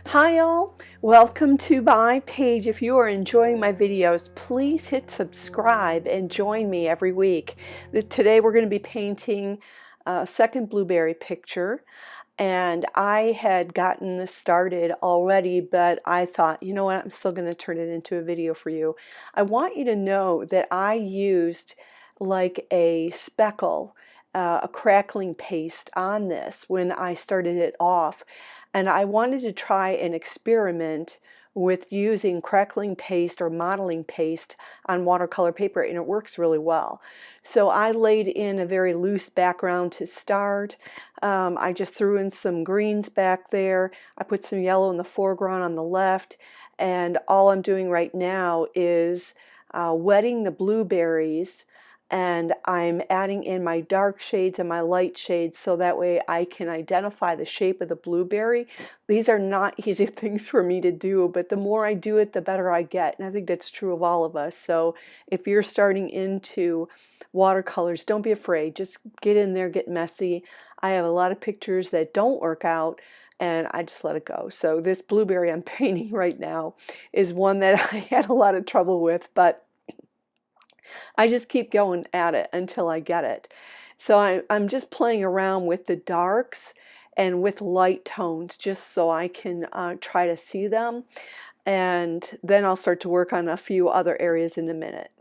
Hi all, welcome to my page. If you are enjoying my videos, please hit subscribe and join me every week. Today we're going to be painting a second blueberry picture, and I had gotten this started already, but I thought, you know what, I'm still going to turn it into a video for you. I want you to know that I used like a speckle, a crackling paste on this when I started it off, and I wanted to try an experiment with using crackling paste or modeling paste on watercolor paper, and it works really well. So I laid in a very loose background to start. I just threw in some greens back there. I put some yellow in the foreground on the left, and all I'm doing right now is wetting the blueberries, and I'm adding in my dark shades and my light shades so that way I can identify the shape of the blueberry. These are not easy things for me to do, but the more I do it, the better I get. And I think that's true of all of us. So if you're starting into watercolors, don't be afraid. Just get in there, get messy. I have a lot of pictures that don't work out, and I just let it go. So this blueberry I'm painting right now is one that I had a lot of trouble with, but I just keep going at it until I get it. So I'm just playing around with the darks and with light tones just so I can try to see them. And then I'll start to work on a few other areas in a minute.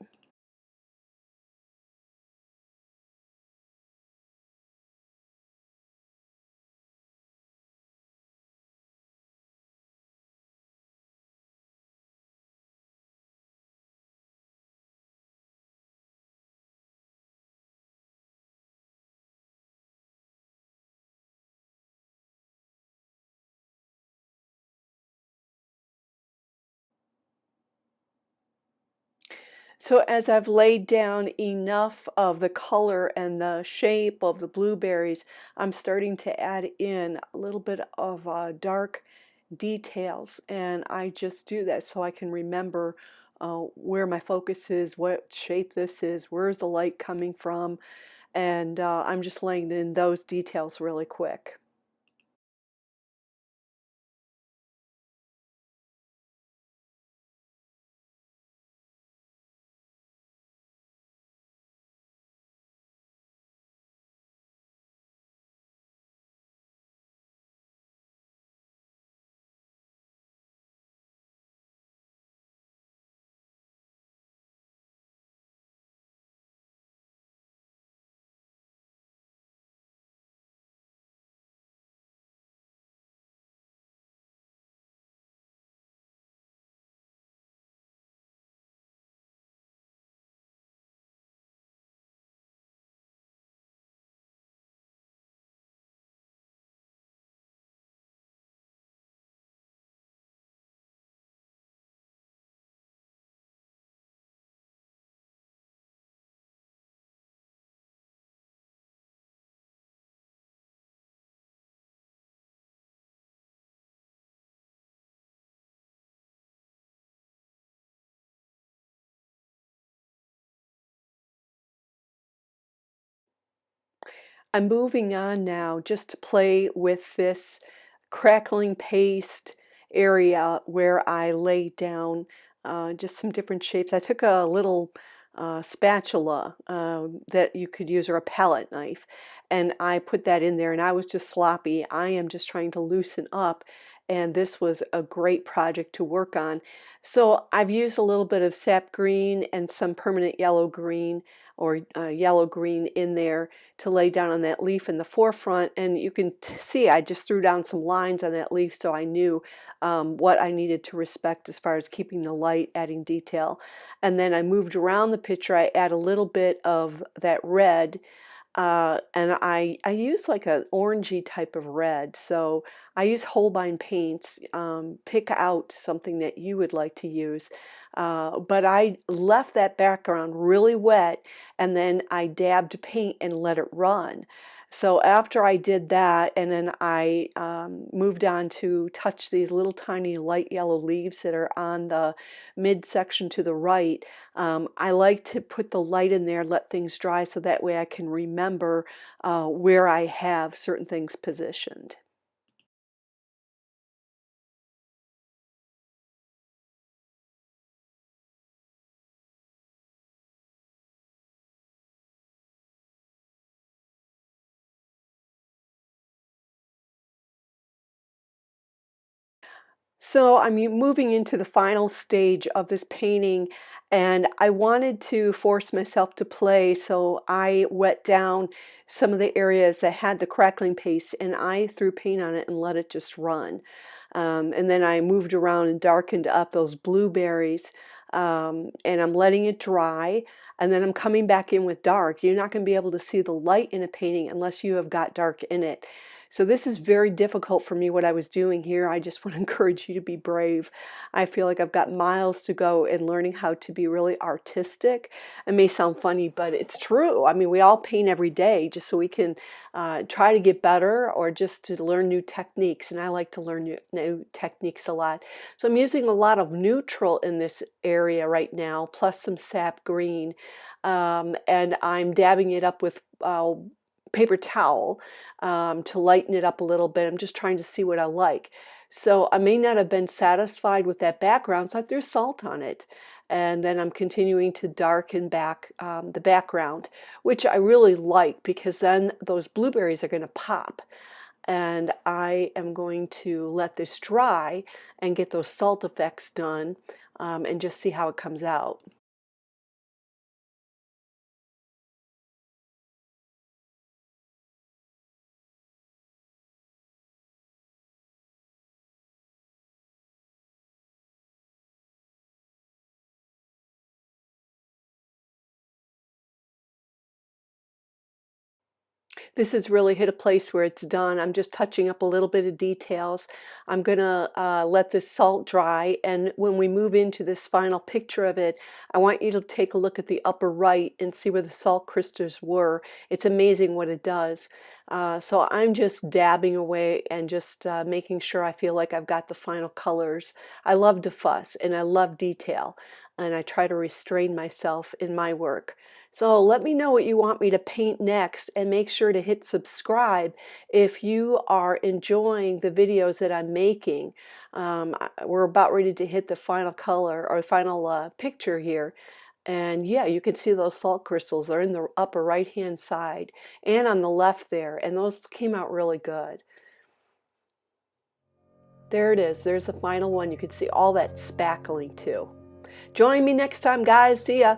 So as I've laid down enough of the color and the shape of the blueberries, I'm starting to add in a little bit of dark details, and I just do that so I can remember where my focus is, what shape this is, where's the light coming from, and I'm just laying in those details really quick. I'm moving on now just to play with this crackling paste area where I laid down just some different shapes. I took a little spatula that you could use, or a palette knife, and I put that in there, and I was just sloppy. I am just trying to loosen up, and this was a great project to work on. So I've used a little bit of sap green and some permanent yellow green, or yellow green, in there to lay down on that leaf in the forefront, and you can see I just threw down some lines on that leaf so I knew what I needed to respect as far as keeping the light, adding detail. And then I moved around the picture. I add a little bit of that red, and I use like an orangey type of red. So I use Holbein paints. Pick out something that you would like to use. But I left that background really wet, and then I dabbed paint and let it run. So after I did that, and then I moved on to touch these little tiny light yellow leaves that are on the midsection to the right. I like to put the light in there, let things dry, so that way I can remember where I have certain things positioned. So I'm moving into the final stage of this painting, and I wanted to force myself to play, so I wet down some of the areas that had the crackling paste, and I threw paint on it and let it just run. And then I moved around and darkened up those blueberries, and I'm letting it dry, and then I'm coming back in with dark. You're not going to be able to see the light in a painting unless you have got dark in it. So this is very difficult for me, what I was doing here. I just want to encourage you to be brave. I feel like I've got miles to go in learning how to be really artistic. It may sound funny, but it's true. I mean, we all paint every day just so we can try to get better or just to learn new techniques. And I like to learn new techniques a lot. So I'm using a lot of neutral in this area right now, plus some sap green. And I'm dabbing it up with paper towel to lighten it up a little bit. I'm just trying to see what I like. So I may not have been satisfied with that background, so I threw salt on it. And then I'm continuing to darken back the background, which I really like because then those blueberries are going to pop. And I am going to let this dry and get those salt effects done and just see how it comes out. This has really hit a place where it's done. I'm just touching up a little bit of details. I'm gonna let this salt dry, and when we move into this final picture of it, I want you to take a look at the upper right and see where the salt crystals were. It's amazing what it does. So I'm just dabbing away and just making sure I feel like I've got the final colors. I love to fuss and I love detail, and I try to restrain myself in my work. So let me know what you want me to paint next, and make sure to hit subscribe if you are enjoying the videos that I'm making. We're about ready to hit the final color or final picture here. And yeah, you can see those salt crystals are in the upper right hand side and on the left there, and those came out really good. There it is. There's the final one. You can see all that spackling too. Join me next time, guys. See ya.